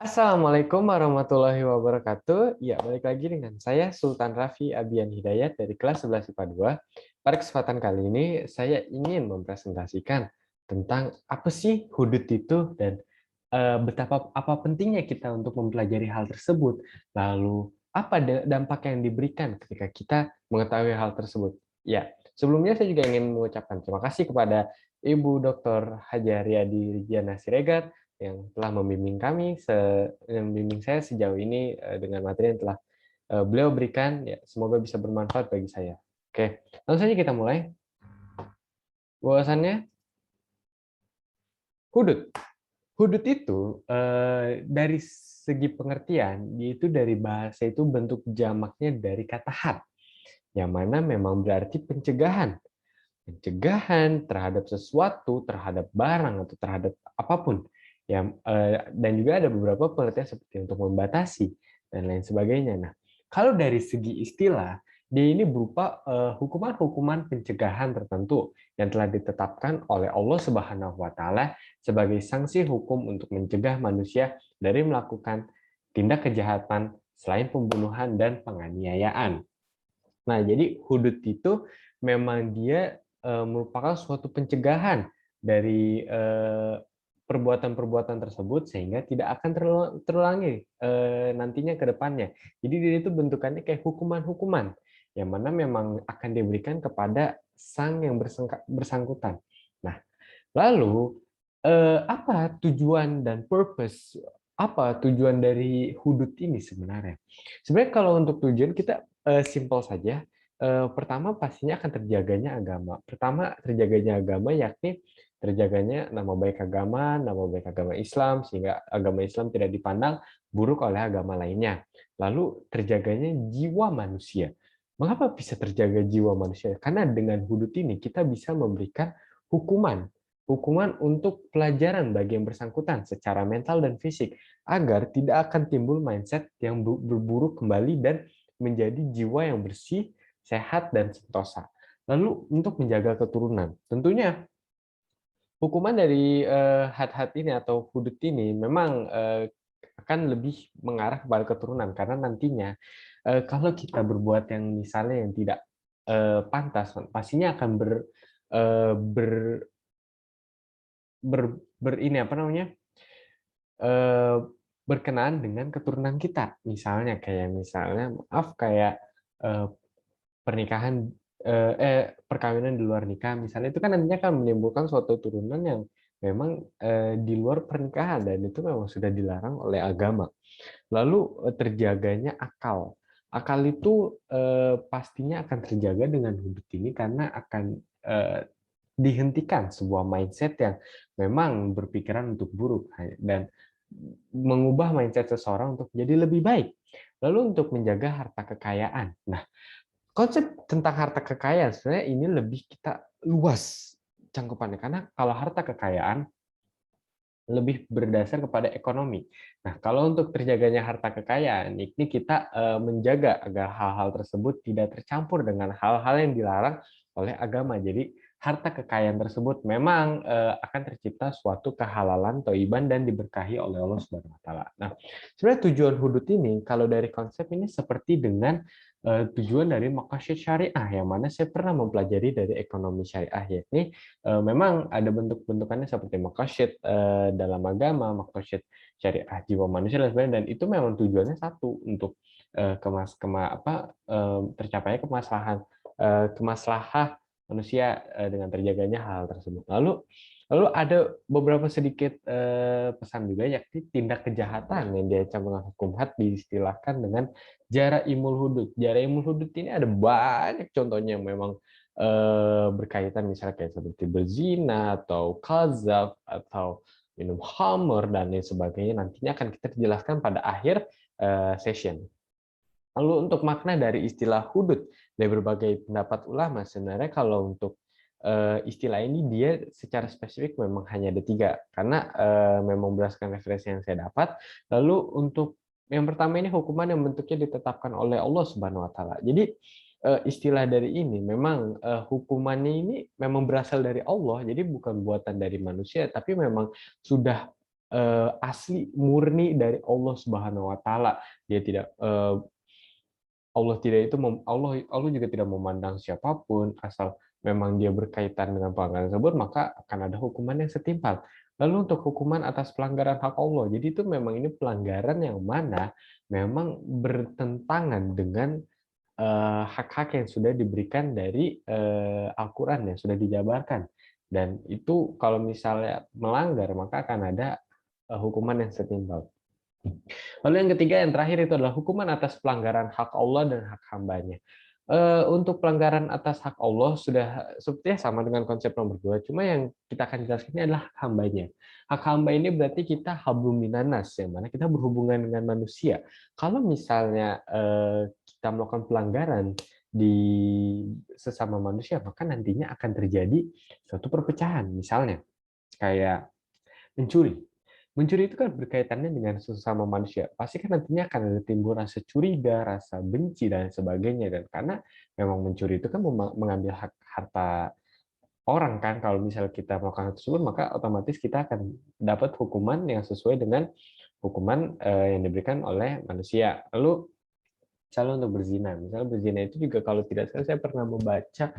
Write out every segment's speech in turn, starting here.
Assalamualaikum warahmatullahi wabarakatuh. Ya, balik lagi dengan saya Sultan Raffi Abian Hidayat dari kelas 11 IPA 2. Pada kesempatan kali ini saya ingin mempresentasikan tentang apa sih hudud itu dan betapa apa pentingnya kita untuk mempelajari hal tersebut. Lalu apa dampak yang diberikan ketika kita mengetahui hal tersebut. Ya, sebelumnya saya juga ingin mengucapkan terima kasih kepada Ibu Dr. Hajar Riyadi Rijana Siregar yang telah membimbing saya sejauh ini dengan materi yang telah beliau berikan. Ya, semoga bisa bermanfaat bagi saya. Oke, langsung saja kita mulai. Bahwasannya hudud. Hudud itu dari segi pengertian, yaitu dari bahasa itu bentuk jamaknya dari kata had, yang mana memang berarti pencegahan. Pencegahan terhadap sesuatu, terhadap barang atau terhadap apapun. Dan juga ada beberapa pengertian seperti untuk membatasi dan lain sebagainya. Nah, kalau dari segi istilah, dia ini berupa hukuman-hukuman pencegahan tertentu yang telah ditetapkan oleh Allah Subhanahu wa taala sebagai sanksi hukum untuk mencegah manusia dari melakukan tindak kejahatan selain pembunuhan dan penganiayaan. Nah, jadi hudud itu memang dia merupakan suatu pencegahan dari perbuatan-perbuatan tersebut sehingga tidak akan terulangi nantinya ke depannya. Jadi dia itu bentukannya kayak hukuman-hukuman yang mana memang akan diberikan kepada sang yang bersangkutan. Nah, lalu apa tujuan dan purpose, apa tujuan dari hudud ini sebenarnya? Sebenarnya kalau untuk tujuan kita simpel saja. Pertama pastinya akan terjaganya agama. Pertama terjaganya agama yakni terjaganya nama baik agama Islam sehingga agama Islam tidak dipandang buruk oleh agama lainnya. Lalu terjaganya jiwa manusia. Mengapa bisa terjaga jiwa manusia? Karena dengan hudud ini kita bisa memberikan hukuman hukuman untuk pelajaran bagi yang bersangkutan secara mental dan fisik agar tidak akan timbul mindset yang berburuk kembali dan menjadi jiwa yang bersih, sehat, dan sentosa. Lalu untuk menjaga keturunan, tentunya hukuman dari had-had ini atau hudud ini memang akan lebih mengarah kepada keturunan karena nantinya kalau kita berbuat yang misalnya yang tidak pantas, pastinya akan eh, ber, ini apa namanya eh, berkenaan dengan keturunan kita. Misalnya maaf kayak eh, pernikahan perkawinan di luar nikah misalnya itu kan nantinya akan menimbulkan suatu turunan yang memang di luar pernikahan dan itu memang sudah dilarang oleh agama. Lalu terjaganya akal. Akal itu pastinya akan terjaga dengan hudud ini karena akan dihentikan sebuah mindset yang memang berpikiran untuk buruk dan mengubah mindset seseorang untuk menjadi lebih baik. Lalu untuk menjaga harta kekayaan. Nah, konsep tentang harta kekayaan sebenarnya ini lebih kita luas cangkupannya karena kalau harta kekayaan lebih berdasar kepada ekonomi. Nah, kalau untuk terjaganya harta kekayaan, ini kita menjaga agar hal-hal tersebut tidak tercampur dengan hal-hal yang dilarang oleh agama. Jadi, harta kekayaan tersebut memang akan tercipta suatu kehalalan, thayyiban dan diberkahi oleh Allah Subhanahu wa taala. Nah, sebenarnya tujuan hudud ini kalau dari konsep ini seperti dengan tujuan dari maqasid syariah yang mana saya pernah mempelajari dari ekonomi syariah yakni memang ada bentuk-bentukannya seperti maqasid dalam agama, maqasid syariah jiwa manusia dan sebagainya dan itu memang tujuannya satu untuk tercapainya kemaslahan manusia dengan terjaganya hal tersebut. Lalu ada beberapa sedikit pesan juga yakni tindak kejahatan yang diancam dengan hukum had diistilahkan dengan jara imul hudud. Jara imul hudud ini ada banyak contohnya yang memang berkaitan misalnya kayak seperti berzina atau kazaf atau minum khamr dan lain sebagainya nantinya akan kita jelaskan pada akhir session. Lalu untuk makna dari istilah hudud dari berbagai pendapat ulama sebenarnya kalau untuk istilah ini dia secara spesifik memang hanya ada tiga karena memang berdasarkan referensi yang saya dapat. Lalu untuk yang pertama ini hukuman yang bentuknya ditetapkan oleh Allah Subhanahu Wa Taala. Jadi istilah dari ini memang hukumannya ini memang berasal dari Allah. Jadi bukan buatan dari manusia, tapi memang sudah asli murni dari Allah Subhanahu wa taala. Dia tidak Allah tidak itu Allah juga tidak memandang siapapun, asal memang dia berkaitan dengan pelanggaran tersebut, maka akan ada hukuman yang setimpal. Lalu untuk hukuman atas pelanggaran hak Allah, jadi itu memang ini pelanggaran yang mana memang bertentangan dengan hak-hak yang sudah diberikan dari Al-Quran, yang sudah dijabarkan. Dan itu kalau misalnya melanggar, maka akan ada hukuman yang setimpal. Lalu yang ketiga, yang terakhir itu adalah hukuman atas pelanggaran hak Allah dan hak hambanya. Untuk pelanggaran atas hak Allah sudah sepertinya sama dengan konsep nomor 2, cuma yang kita akan jelaskan ini adalah hak hambanya. Hak hamba ini berarti kita hablum minanas, yang mana kita berhubungan dengan manusia. Kalau misalnya kita melakukan pelanggaran di sesama manusia, maka nantinya akan terjadi suatu perpecahan. Misalnya, kayak mencuri. Mencuri itu kan berkaitannya dengan sesama manusia. Pasti kan nantinya akan ada timbul rasa curiga, rasa benci, dan sebagainya. Dan karena memang mencuri itu kan mengambil hak harta orang kan, kalau misalnya kita melakukan hal tersebut, maka otomatis kita akan dapat hukuman yang sesuai dengan hukuman yang diberikan oleh manusia. Lalu, misalnya untuk berzina. Misalnya berzina itu juga kalau tidak salah saya pernah membaca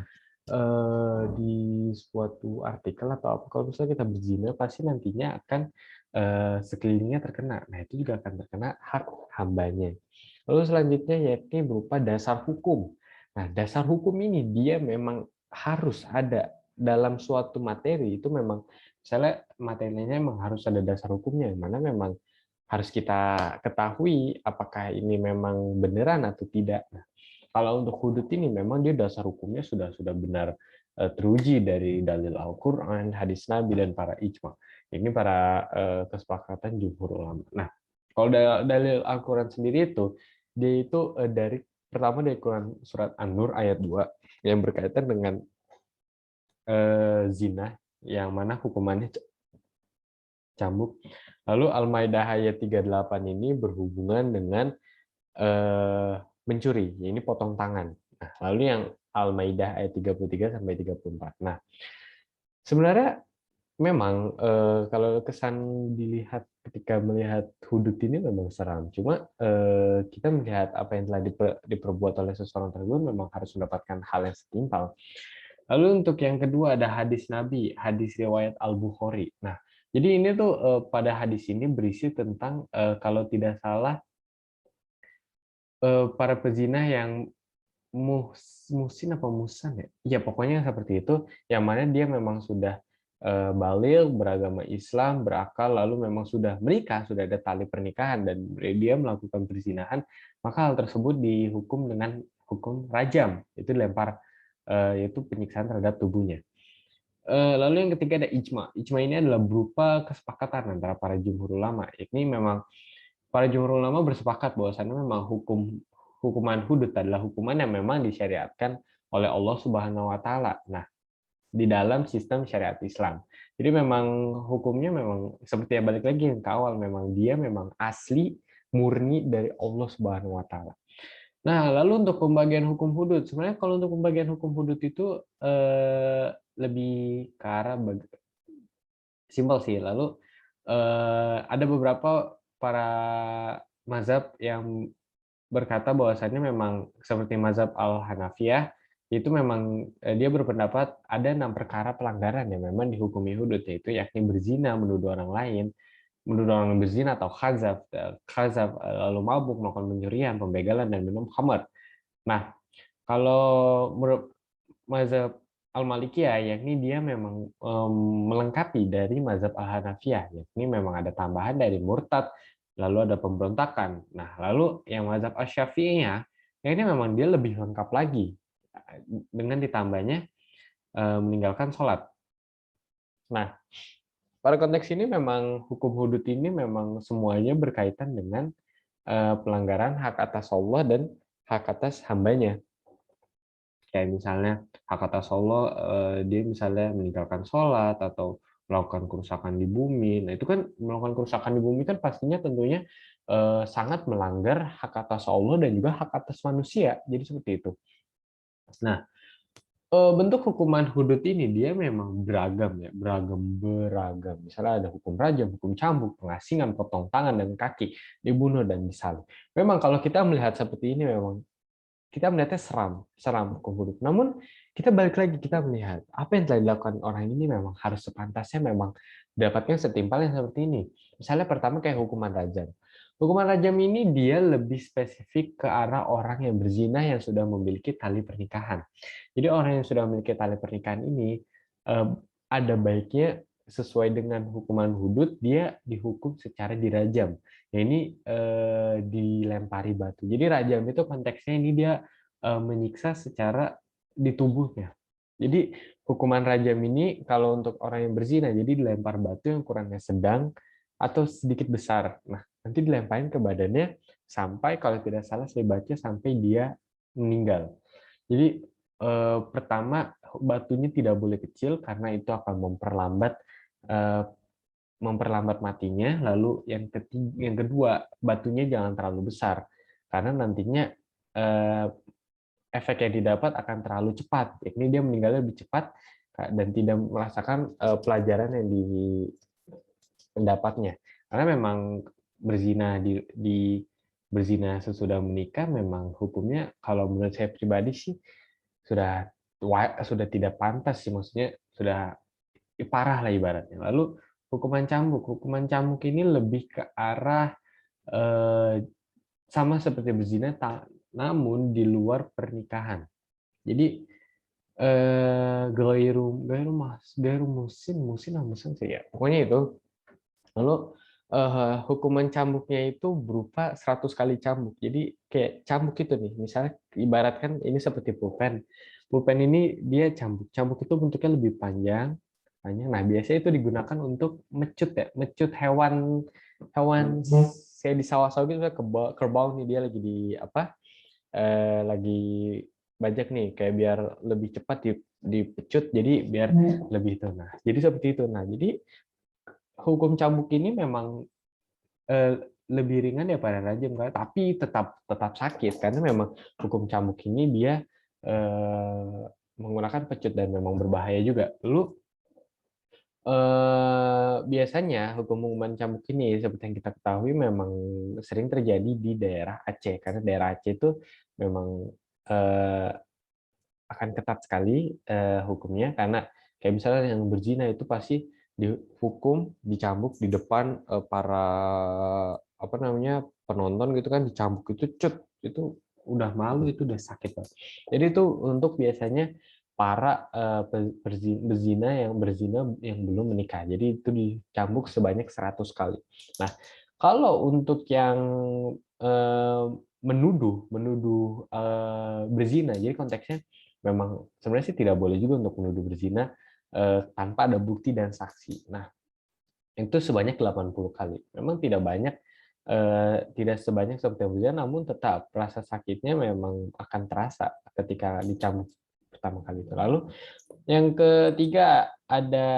di suatu artikel atau apa, kalau misalnya kita berzina pasti nantinya akan sekelilingnya terkena. Nah, itu juga akan terkena hak hambanya. Lalu selanjutnya yakni berupa dasar hukum. Nah, dasar hukum ini dia memang harus ada dalam suatu materi, itu memang misalnya materinya memang harus ada dasar hukumnya, yang mana memang harus kita ketahui apakah ini memang beneran atau tidak. Nah, kalau untuk hudud ini memang dia dasar hukumnya sudah benar teruji dari dalil Al-Quran, hadis Nabi, dan para ijma. Ini para kesepakatan jumhur ulama. Nah, kalau dalil Al-Quran sendiri itu, dia itu dari pertama dari Quran surat An-Nur ayat 2 yang berkaitan dengan zina, yang mana hukumannya cambuk. Lalu Al-Maidah ayat 38 ini berhubungan dengan mencuri, ini potong tangan. Nah, lalu yang Al-Maidah ayat 33 sampai 34. Nah, sebenarnya memang kalau kesan dilihat ketika melihat hudud ini memang seram. Cuma kita melihat apa yang telah diperbuat oleh seseorang tersebut memang harus mendapatkan hal yang setimpal. Lalu untuk yang kedua ada hadis Nabi, hadis riwayat Al-Bukhari. Nah, jadi ini tuh pada hadis ini berisi tentang kalau tidak salah para pezina yang musin apa musan ya? Iya, pokoknya seperti itu, yang mana dia memang sudah baligh, beragama Islam, berakal, lalu memang sudah menikah, sudah ada tali pernikahan, dan dia melakukan perzinahan, maka hal tersebut dihukum dengan hukum rajam, itu dilempar, yaitu penyiksaan terhadap tubuhnya. Lalu yang ketiga ada ijma. Ijma ini adalah berupa kesepakatan antara para jumhur ulama. Ini memang para jumhur ulama bersepakat bahwasannya memang hukuman hudud adalah hukuman yang memang disyariatkan oleh Allah Subhanahu wa taala. Nah, di dalam sistem syariat Islam. Jadi memang hukumnya memang seperti yang balik lagi yang ke awal, memang dia memang asli murni dari Allah Subhanahu wa taala. Nah, lalu untuk pembagian hukum hudud, sebenarnya kalau untuk pembagian hukum hudud itu lebih ke arah simpel sih. Lalu ada beberapa para mazhab yang berkata bahwasannya memang seperti mazhab Al-Hanafiyah, itu memang dia berpendapat ada 6 perkara pelanggaran yang memang dihukumi hudud, yaitu yakni berzina, menuduh orang lain, menuduh orang berzina atau khazaf, lalu mabuk, melakukan pencurian, pembegalan, dan minum khamar. Nah, kalau menurut mazhab Al-Malikiyah, yakni dia memang melengkapi dari mazhab Al-Hanafiyah, yakni memang ada tambahan dari murtad, lalu ada pemberontakan. Nah, lalu yang mazhab Asy-Syafi'iyah, ini memang dia lebih lengkap lagi dengan ditambahnya meninggalkan sholat. Nah, pada konteks ini memang hukum hudud ini memang semuanya berkaitan dengan pelanggaran hak atas Allah dan hak atas hambanya. Kayak misalnya hak atas Allah, dia misalnya meninggalkan sholat atau melakukan kerusakan di bumi. Nah, itu kan melakukan kerusakan di bumi kan pastinya tentunya sangat melanggar hak atas Allah dan juga hak atas manusia. Jadi seperti itu. Nah, Bentuk hukuman hudud ini dia memang beragam ya, beragam. Misalnya ada hukum rajam, hukum cambuk, pengasingan, potong tangan dan kaki, dibunuh dan disalib. Memang kalau kita melihat seperti ini memang kita melihatnya seram, seram hukum hudud. Namun kita balik lagi kita melihat apa yang telah dilakukan orang ini memang harus sepantasnya memang dapatnya setimpal yang seperti ini. Misalnya pertama kayak hukuman rajam. Hukuman rajam ini dia lebih spesifik ke arah orang yang berzina yang sudah memiliki tali pernikahan. Jadi orang yang sudah memiliki tali pernikahan ini ada baiknya sesuai dengan hukuman hudud dia dihukum secara dirajam. Ya ini dilempari batu. Jadi rajam itu konteksnya ini dia menyiksa secara di tubuhnya. Jadi hukuman rajam ini kalau untuk orang yang berzina jadi dilempar batu yang ukurannya sedang atau sedikit besar. Nah, nanti dilemparin ke badannya sampai kalau tidak salah saya baca sampai dia meninggal. Jadi pertama batunya tidak boleh kecil karena itu akan eh, memperlambat matinya. Lalu yang kedua batunya jangan terlalu besar karena nantinya eh, efek yang didapat akan terlalu cepat. Ini dia meninggalnya lebih cepat dan tidak merasakan pelajaran yang didapatnya. Karena memang berzina berzina sesudah menikah memang hukumnya kalau menurut saya pribadi sih sudah sudah tidak pantas sih, maksudnya sudah parah lah ibaratnya. Lalu hukuman cambuk ini lebih ke arah sama seperti berzina namun di luar pernikahan. Jadi gairu musin sih ya. Pokoknya itu. Lalu hukuman cambuknya itu berupa 100 kali cambuk. Jadi kayak cambuk itu nih, misalnya ibaratkan ini seperti pulpen. Pulpen ini dia cambuk. Cambuk itu bentuknya lebih panjang. Nah, biasanya itu digunakan untuk mecut ya, mecut hewan hewan saya di sawah-sawah gitu kerbau nih dia lagi di apa? Lagi bajak nih kayak biar lebih cepat dipecut jadi biar lebih itu. Nah, jadi seperti itu. Nah, jadi hukum cambuk ini memang eh, lebih ringan daripada rajam kan, tapi tetap tetap sakit karena memang hukum cambuk ini dia menggunakan pecut dan memang berbahaya juga. Lalu biasanya hukuman cambuk ini seperti yang kita ketahui memang sering terjadi di daerah Aceh karena daerah Aceh itu memang eh, akan ketat sekali hukumnya karena kayak misalnya yang berzina itu pasti dihukum dicambuk di depan para apa namanya penonton gitu kan dicambuk itu cut itu udah malu itu udah sakit banget. Jadi itu untuk biasanya para berzina yang belum menikah. Jadi itu dicambuk sebanyak 100 kali. Nah, kalau untuk yang eh, menuduh menuduh berzina, jadi konteksnya memang sebenarnya sih tidak boleh juga untuk menuduh berzina tanpa ada bukti dan saksi. Nah, itu sebanyak 80 kali. Memang tidak banyak, tidak sebanyak seperti yang berzina, namun tetap rasa sakitnya memang akan terasa ketika dicambuk pertama kali itu. Lalu yang ketiga ada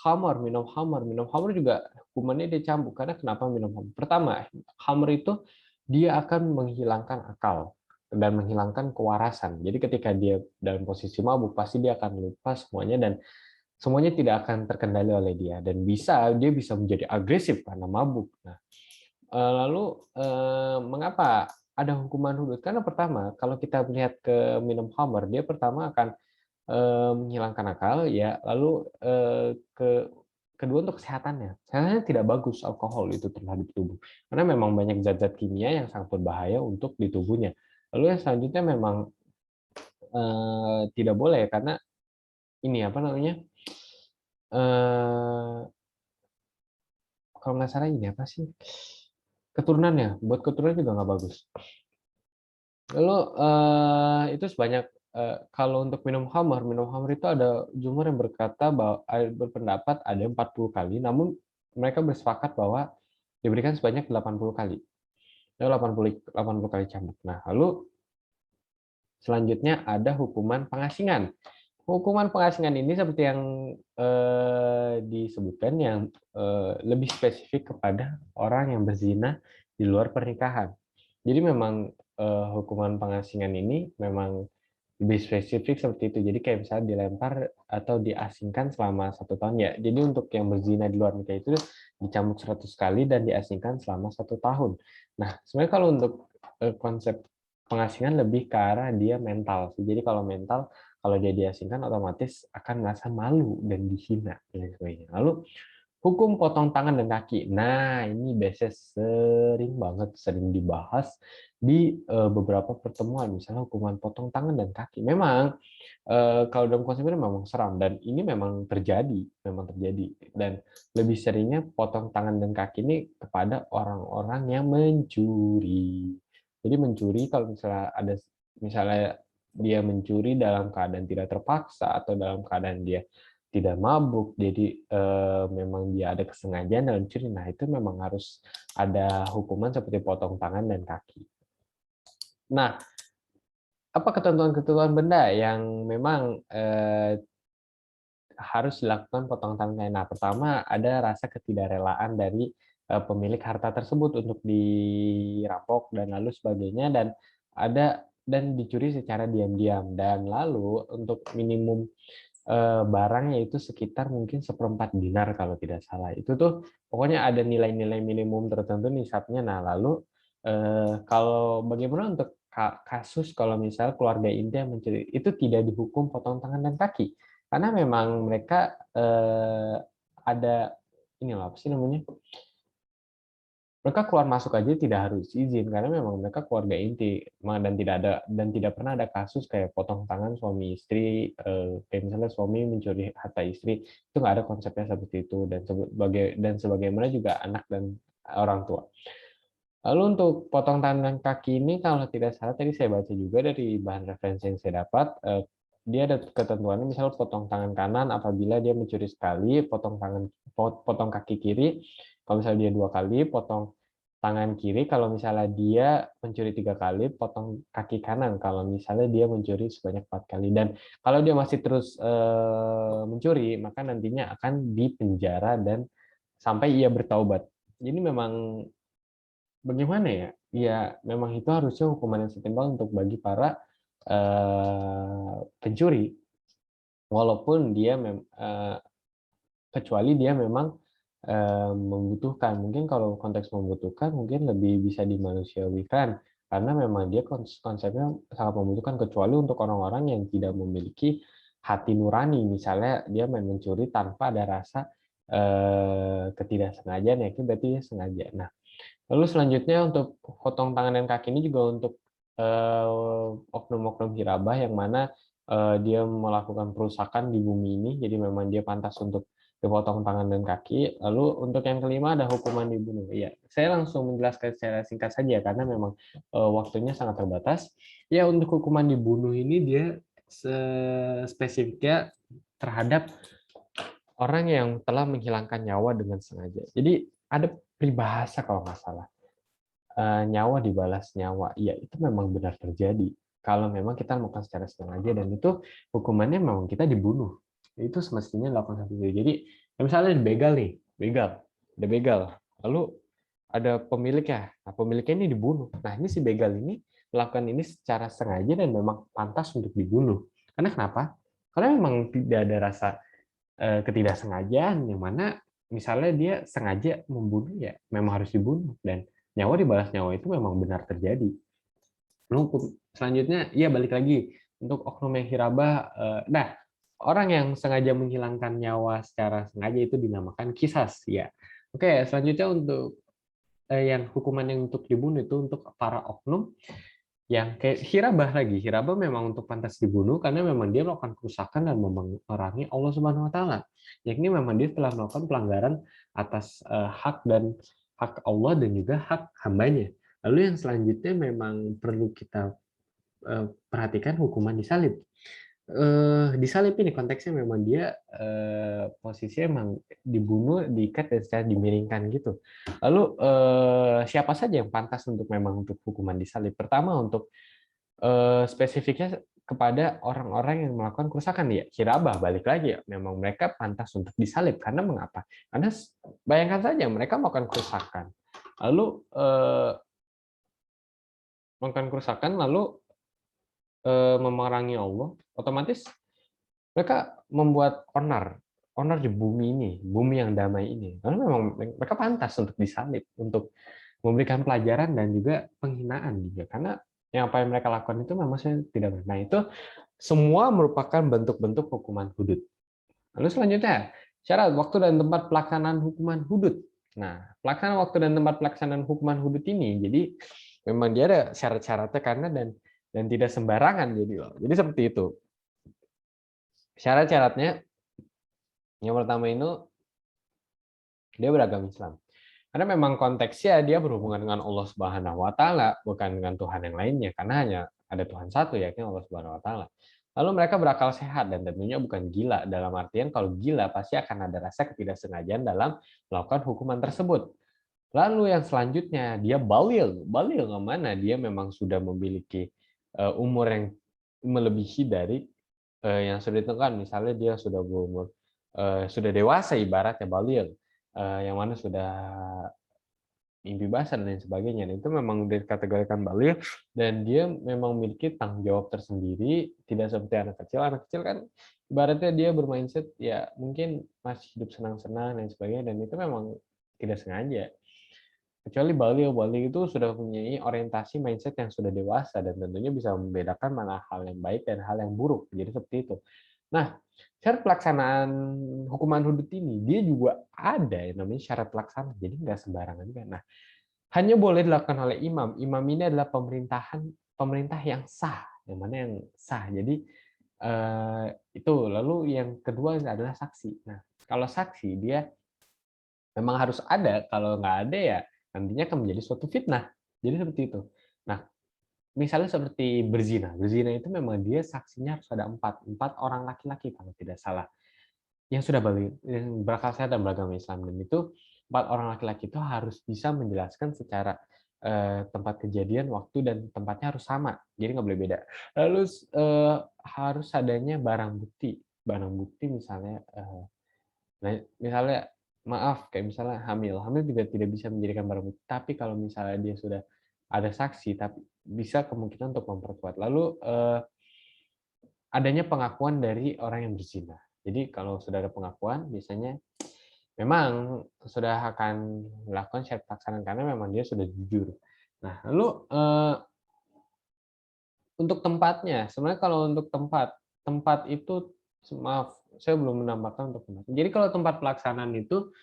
khamar, minum khamar. Minum khamar juga hukumannya dia cambuk. Karena kenapa minum khamar? Pertama, khamar itu dia akan menghilangkan akal dan menghilangkan kewarasan. Jadi ketika dia dalam posisi mabuk, pasti dia akan lupa semuanya dan semuanya tidak akan terkendali oleh dia dan dia bisa menjadi agresif karena mabuk. Nah, lalu mengapa ada hukuman hudud? Karena pertama, kalau kita melihat ke minum khamar, dia pertama akan menghilangkan akal ya, lalu kedua untuk kesehatannya. Sebenarnya tidak bagus alkohol itu terhadap tubuh. Karena memang banyak zat-zat kimia yang sangat berbahaya untuk di tubuhnya. Lalu yang selanjutnya memang tidak boleh karena ini apa namanya? eh Kalau nggak salah ini apa sih? Keturunannya, buat keturunan juga nggak bagus. Lalu itu sebanyak kalau untuk minum khamr itu ada jumhur yang berpendapat ada 40 kali, namun mereka bersepakat bahwa diberikan sebanyak 80 kali. Lalu 80 kali cambuk. Nah, lalu selanjutnya ada hukuman pengasingan. Hukuman pengasingan ini seperti yang disebutkan yang lebih spesifik kepada orang yang berzina di luar pernikahan. Jadi memang hukuman pengasingan ini memang lebih spesifik seperti itu. Jadi kayak misalnya dilempar atau diasingkan selama 1 tahun ya. Jadi untuk yang berzina di luar nikah itu dicambuk 100 kali dan diasingkan selama 1 tahun. Nah, sebenarnya kalau untuk konsep pengasingan lebih ke arah dia mental sih. Jadi kalau mental, kalau dia diasingkan otomatis akan merasa malu dan dihina dan sebagainya. Lalu hukum potong tangan dan kaki. Nah, ini biasanya sering dibahas di beberapa pertemuan, misalnya hukuman potong tangan dan kaki. Memang kalau dalam konsep ini memang seram dan ini memang terjadi dan lebih seringnya potong tangan dan kaki ini kepada orang-orang yang mencuri. Jadi mencuri kalau misalnya dia mencuri dalam keadaan tidak terpaksa atau dalam keadaan dia tidak mabuk, jadi memang dia ada kesengajaan dalam curi. Nah, itu memang harus ada hukuman seperti potong tangan dan kaki. Nah, apa ketentuan-ketentuan benda yang memang harus dilakukan potong tangan? Nah, pertama ada rasa ketidakrelaan dari pemilik harta tersebut untuk dirampok dan lalu sebagainya, dan dicuri secara diam-diam, dan lalu untuk minimum barang yaitu sekitar mungkin 1/4 dinar kalau tidak salah. Itu tuh pokoknya ada nilai-nilai minimum tertentu nisabnya. Nah, lalu kalau bagaimana untuk kasus kalau misal keluarga inti yang mencuri itu tidak dihukum potong tangan dan kaki karena memang mereka ada ini loh, apa sih namanya? Mereka keluar masuk aja tidak harus izin karena memang mereka keluarga inti, dan tidak pernah ada kasus kayak potong tangan suami istri, kayak misalnya suami mencuri harta istri, itu nggak ada konsepnya seperti itu, dan sebagaimana juga anak dan orang tua. Lalu untuk potong tangan dan kaki ini kalau tidak salah tadi saya baca juga dari bahan referensi yang saya dapat, dia ada ketentuannya misalnya potong tangan kanan apabila dia mencuri sekali, potong kaki kiri kalau misalnya dia 2 kali, potong tangan kiri kalau misalnya dia mencuri 3 kali, potong kaki kanan kalau misalnya dia mencuri sebanyak 4 kali. Dan kalau dia masih terus mencuri, maka nantinya akan dipenjara dan sampai ia bertaubat. Jadi memang bagaimana ya? Ya memang itu harusnya hukuman yang setimpal untuk bagi para pencuri, walaupun kecuali dia memang membutuhkan. Mungkin kalau konteks membutuhkan mungkin lebih bisa dimanusiawikan karena memang dia konsepnya sangat membutuhkan, kecuali untuk orang-orang yang tidak memiliki hati nurani, misalnya dia main mencuri tanpa ada rasa ketidaksengajaan, ya itu berarti dia sengaja. Nah, lalu selanjutnya untuk potong tangan dan kaki ini juga untuk oknum-oknum hirabah yang mana dia melakukan perusakan di bumi ini, jadi memang dia pantas untuk dipotong tangan dan kaki. Lalu untuk yang kelima ada hukuman dibunuh. Iya, saya langsung menjelaskan secara singkat saja karena memang waktunya sangat terbatas. Ya, untuk hukuman dibunuh ini dia spesifiknya terhadap orang yang telah menghilangkan nyawa dengan sengaja. Jadi ada peribahasa kalau nggak salah, nyawa dibalas nyawa. Iya, itu memang benar terjadi. Kalau memang kita melakukan secara sengaja dan itu hukumannya memang kita dibunuh. Itu semestinya dilakukan seperti itu. Jadi misalnya begal nih, ada begal. Lalu ada pemiliknya. Nah, pemiliknya ini dibunuh. Nah, ini si begal ini melakukan ini secara sengaja dan memang pantas untuk dibunuh. Karena kenapa? Karena memang tidak ada rasa ketidaksengajaan yang mana misalnya dia sengaja membunuh, ya memang harus dibunuh, dan nyawa dibalas nyawa itu memang benar terjadi. Lalu selanjutnya ya balik lagi untuk oknum yang hirabah. Nah, orang yang sengaja menghilangkan nyawa secara sengaja itu dinamakan kisas ya. Oke, selanjutnya untuk yang hukuman yang untuk dibunuh itu untuk para oknum yang kayak hirabah lagi. Hirabah memang untuk pantas dibunuh karena memang dia melakukan kerusakan dan memerangi Allah Subhanahu wa taala. Yakni memang dia telah melakukan pelanggaran atas hak Allah dan juga hak hambanya. Lalu yang selanjutnya memang perlu kita perhatikan hukuman disalib. Disalib ini konteksnya memang dia posisinya memang dibunuh, diikat dan secara dimiringkan gitu. Lalu siapa saja yang pantas untuk memang untuk hukuman disalib? Pertama untuk spesifiknya kepada orang-orang yang melakukan kerusakan, ya hirabah, balik lagi ya memang mereka pantas untuk disalib. Karena mengapa? Karena bayangkan saja mereka melakukan kerusakan, lalu memerangi Allah, otomatis mereka membuat onar di bumi ini, bumi yang damai ini. Karena memang mereka pantas untuk disalib, untuk memberikan pelajaran dan juga penghinaan juga. Karena yang apa yang mereka lakukan itu memang saya tidak benar. Nah, itu semua merupakan bentuk-bentuk hukuman hudud. Lalu selanjutnya, syarat waktu dan tempat pelaksanaan hukuman hudud. Nah, pelaksanaan waktu dan tempat pelaksanaan hukuman hudud ini, jadi memang dia ada syarat-syaratnya karena dan tidak sembarangan jadi loh. Jadi seperti itu. Syarat-syaratnya yang pertama itu dia beragama Islam. Karena memang konteksnya dia berhubungan dengan Allah Subhanahu wa taala, bukan dengan Tuhan yang lainnya, karena hanya ada Tuhan satu yakni Allah Subhanahu wa taala. Lalu mereka berakal sehat dan tentunya bukan gila, dalam artian kalau gila pasti akan ada rasa ketidaksengajaan dalam melakukan hukuman tersebut. Lalu yang selanjutnya dia balil. Balil ke mana? Dia memang sudah memiliki umur yang melebihi dari yang sudah ditentukan. Misalnya dia sudah berumur sudah dewasa ibaratnya balil, yang mana sudah mimpi basah dan lain sebagainya. Dan itu memang dikategorikan baligh dan dia memang memiliki tanggung jawab tersendiri, tidak seperti anak kecil. Anak kecil kan ibaratnya dia bermindset ya mungkin masih hidup senang-senang dan sebagainya dan itu memang tidak sengaja. Kecuali baligh itu sudah mempunyai orientasi mindset yang sudah dewasa dan tentunya bisa membedakan mana hal yang baik dan hal yang buruk. Jadi seperti itu. Nah, syarat pelaksanaan hukuman hudud ini dia juga ada yang namanya syarat pelaksanaan. Jadi nggak sembarangan juga. Nah, hanya boleh dilakukan oleh imam. Imam ini adalah pemerintah yang sah, yang mana yang sah. Jadi itu. Lalu yang kedua adalah saksi. Nah, kalau saksi dia memang harus ada. Kalau nggak ada ya nantinya akan menjadi suatu fitnah. Jadi seperti itu. Nah, misalnya seperti berzina. Berzina itu memang dia saksinya harus ada empat orang laki-laki kalau tidak salah. Yang sudah balik, yang berakal sehat dan beragama Islam. Dan itu 4 orang laki-laki itu harus bisa menjelaskan secara tempat kejadian, waktu, dan tempatnya harus sama. Jadi nggak boleh beda. Lalu harus adanya barang bukti. Barang bukti misalnya, misalnya maaf kayak misalnya hamil juga tidak bisa menjadikan barang bukti. Tapi kalau misalnya dia sudah ada saksi, tapi bisa kemungkinan untuk memperkuat. Lalu adanya pengakuan dari orang yang berzina. Jadi kalau sudah ada pengakuan, biasanya memang sudah akan melakukan syarat pelaksanaan karena memang dia sudah jujur. Nah, lalu untuk tempatnya, sebenarnya kalau untuk tempat itu maaf, saya belum menambahkan untuk tempat. Jadi kalau tempat pelaksanaan itu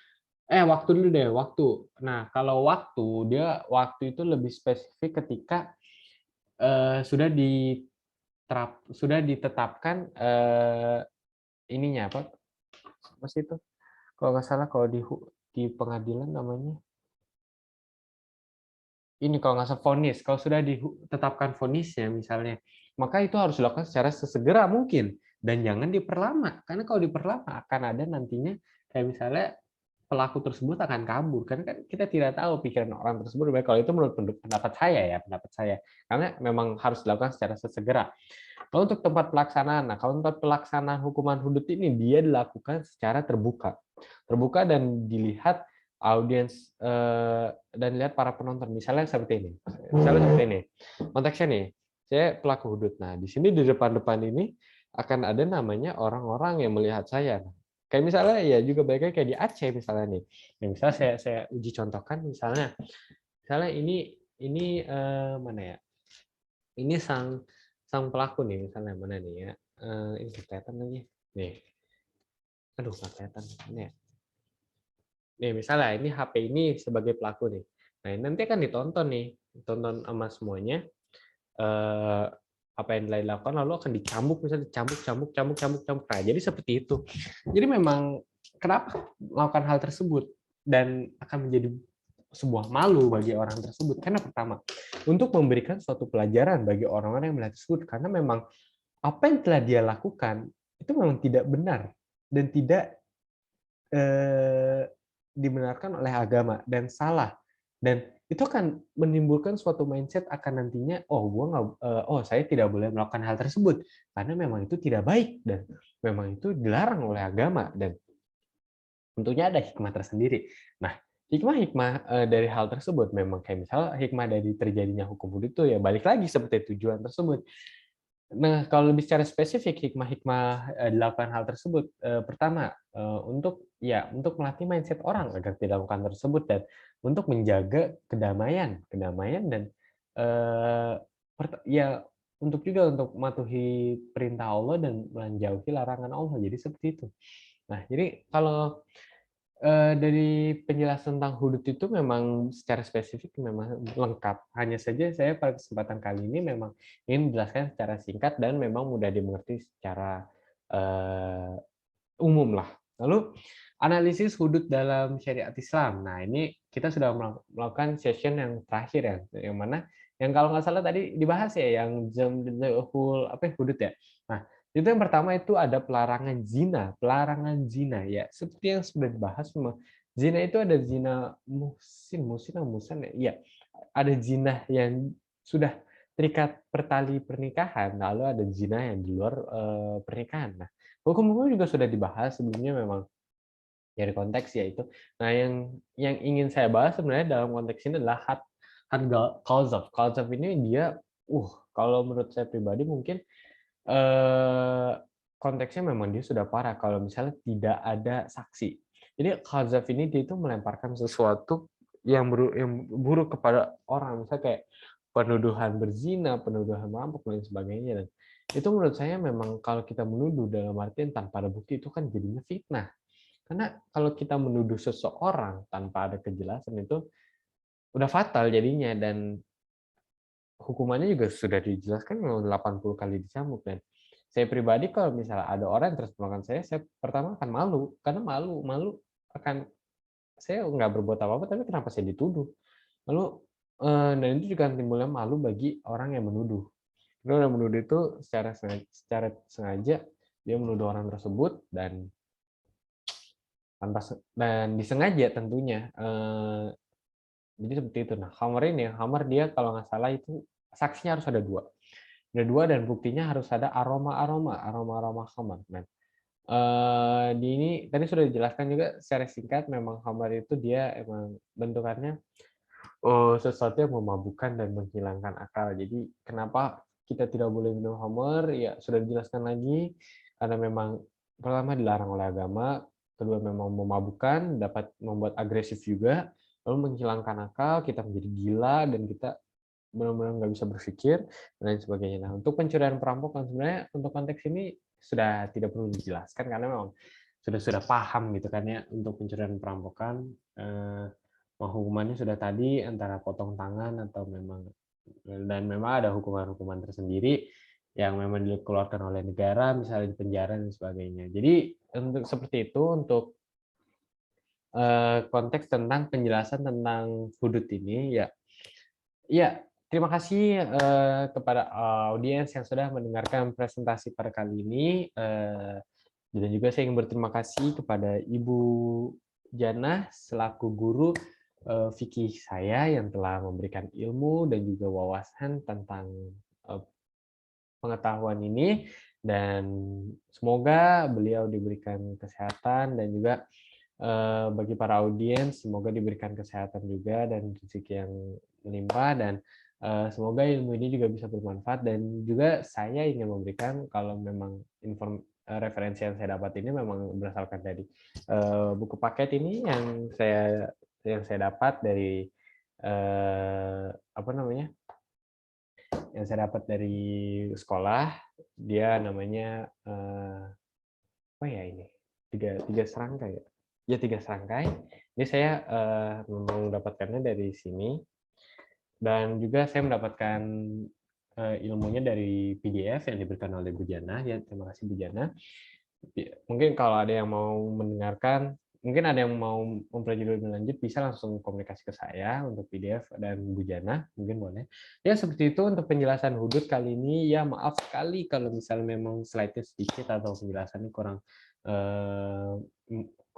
waktu dulu deh, waktu. Nah, kalau waktu itu lebih spesifik ketika sudah ditetapkan ininya apa? Apa sih itu? Kalau nggak salah kalau di pengadilan namanya ini kalau nggak salah vonis. Kalau sudah ditetapkan vonisnya misalnya, maka itu harus dilakukan secara sesegera mungkin dan jangan diperlama. Karena kalau diperlama akan ada nantinya kayak misalnya pelaku tersebut akan kabur karena kan kita tidak tahu pikiran orang tersebut. Baik, kalau itu menurut pendapat saya ya, pendapat saya. Karena memang harus dilakukan secara sesegera. Kalau untuk tempat pelaksanaan, nah kalau tempat pelaksanaan hukuman hudud ini dia dilakukan secara terbuka. Terbuka dan dilihat audiens dan lihat para penonton. Misalnya seperti ini. Konteksnya nih, saya pelaku hudud. Nah, di sini di depan-depan ini akan ada namanya orang-orang yang melihat saya. Kayak misalnya ya juga baiknya kayak di Aceh misalnya nih. Nah, misalnya saya uji contohkan misalnya ini mana ya? Ini sang pelaku nih misalnya mana nih ya? Ini kelihatan lagi. Nih. Aduh, nggak kelihatan ini ya. Nih, misalnya ini HP ini sebagai pelaku nih. Nah, nanti akan ditonton nih, ditonton sama semuanya. Apa yang telah dilakukan lalu akan dicambuk, misalnya cambuk. Nah, jadi seperti itu. Jadi memang kenapa melakukan hal tersebut dan akan menjadi sebuah malu bagi orang tersebut karena pertama untuk memberikan suatu pelajaran bagi orang-orang yang melihat tersebut karena memang apa yang telah dia lakukan itu memang tidak benar dan tidak dibenarkan oleh agama dan salah dan itu akan menimbulkan suatu mindset akan nantinya saya tidak boleh melakukan hal tersebut karena memang itu tidak baik dan memang itu dilarang oleh agama dan tentunya ada hikmah tersendiri. Nah, hikmah dari hal tersebut memang kayak misalnya hikmah dari terjadinya hukum hudud itu ya balik lagi seperti tujuan tersebut. Nah, kalau lebih secara spesifik hikmah-hikmah, 8 hal tersebut, pertama, untuk melatih mindset orang agar tidak melakukan tersebut dan untuk menjaga kedamaian dan, eee, untuk juga untuk mematuhi perintah Allah dan menjauhi larangan Allah, jadi seperti itu. Nah, jadi kalau dari penjelasan tentang hudud itu memang secara spesifik memang lengkap. Hanya saja saya pada kesempatan kali ini memang ingin menjelaskan secara singkat dan memang mudah dimengerti secara, eee, umum lah. Lalu analisis hudud dalam syariat Islam. Nah, ini kita sudah melakukan session yang terakhir ya, yang mana yang kalau nggak salah tadi dibahas ya, yang hudud ya? Nah, itu yang pertama itu ada pelarangan zina ya, seperti yang sudah dibahas memang zina itu ada zina muhsin atau muhsan ya? Iya, ada zina yang sudah terikat pertali pernikahan, lalu ada zina yang di luar, pernikahan. Nah, hukum-hukumnya juga sudah dibahas sebelumnya memang dari konteks ya itu. Nah, yang ingin saya bahas sebenarnya dalam konteks ini adalah had qauzaf. Qauzaf ini dia, kalau menurut saya pribadi mungkin, eee, konteksnya memang dia sudah parah kalau misalnya tidak ada saksi. Jadi qauzaf ini dia itu melemparkan sesuatu yang buruk kepada orang, misalnya kayak penuduhan berzina, penuduhan merampok, dan lain sebagainya. Dan itu menurut saya memang kalau kita menuduh dalam artian tanpa ada bukti itu kan jadinya fitnah. Karena kalau kita menuduh seseorang tanpa ada kejelasan itu udah fatal jadinya dan hukumannya juga sudah dijelaskan mau 80 kali dicambuk dan saya pribadi kalau misalnya ada orang yang terus melakukan saya pertama akan malu, karena malu malu akan saya nggak berbuat apa-apa tapi kenapa saya dituduh. Lalu, dan itu juga timbulnya malu bagi orang yang menuduh. Karena orang menuduh itu secara sengaja dia menuduh orang tersebut dan disengaja tentunya, jadi seperti itu. Nah, Khamar dia kalau nggak salah itu saksinya harus ada 2 dan buktinya harus ada aroma-aroma khamar. Nah, di ini tadi sudah dijelaskan juga secara singkat memang khamar itu dia emang bentukannya, sesuatu yang memabukkan dan menghilangkan akal. Jadi kenapa kita tidak boleh minum khamar, ya sudah dijelaskan lagi, karena memang pertama dilarang oleh agama, kedua memang memabukkan, dapat membuat agresif juga, lalu menghilangkan akal, kita menjadi gila, dan kita benar-benar nggak bisa berpikir, dan lain sebagainya. Nah, untuk pencurian perampokan sebenarnya untuk konteks ini sudah tidak perlu dijelaskan karena memang sudah paham gitu kan ya untuk pencurian perampokan, hukumannya sudah tadi antara potong tangan atau memang dan memang ada hukuman-hukuman tersendiri yang memang dikeluarkan oleh negara, misalnya di penjara dan sebagainya. Jadi untuk seperti itu untuk, konteks tentang penjelasan tentang hudud ini ya. Iya, terima kasih, kepada audiens yang sudah mendengarkan presentasi pada kali ini, dan juga saya ingin berterima kasih kepada Ibu Janah selaku guru, fikih saya yang telah memberikan ilmu dan juga wawasan tentang, eee, pengetahuan ini dan semoga beliau diberikan kesehatan dan juga, bagi para audiens semoga diberikan kesehatan juga dan rezeki yang melimpah dan, semoga ilmu ini juga bisa bermanfaat dan juga saya ingin memberikan kalau memang referensi yang saya dapat ini memang berdasarkan dari, buku paket ini yang saya dapat dari, apa namanya, yang saya dapat dari sekolah, dia namanya, apa ya ini, tiga tiga serangkai ya? Ya 3 serangkai. Jadi saya, memang mendapatkannya dari sini dan juga saya mendapatkan, ilmunya dari PDF yang diberikan oleh Bu Jana, ya terima kasih Bu Jana. Mungkin kalau ada yang mau mendengarkan, mungkin ada yang mau mempelajari lebih lanjut bisa langsung komunikasi ke saya untuk PDF dan Bu Jana, mungkin boleh. Ya seperti itu untuk penjelasan hudud kali ini, ya maaf sekali kalau misalnya memang slide-nya sedikit atau penjelasannya eee,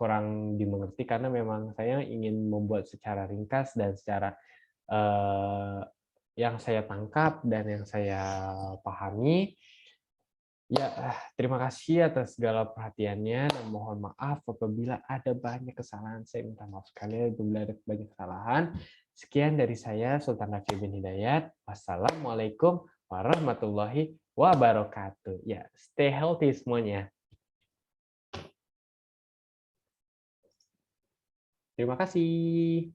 kurang dimengerti karena memang saya ingin membuat secara ringkas dan secara, eee, yang saya tangkap dan yang saya pahami. Ya, terima kasih atas segala perhatiannya dan mohon maaf apabila ada banyak kesalahan. Saya minta maaf sekali apabila ada banyak kesalahan. Sekian dari saya, Sultan Rafi bin Hidayat. Wassalamualaikum warahmatullahi wabarakatuh. wabarakatuh. Ya, stay healthy semuanya. Terima kasih.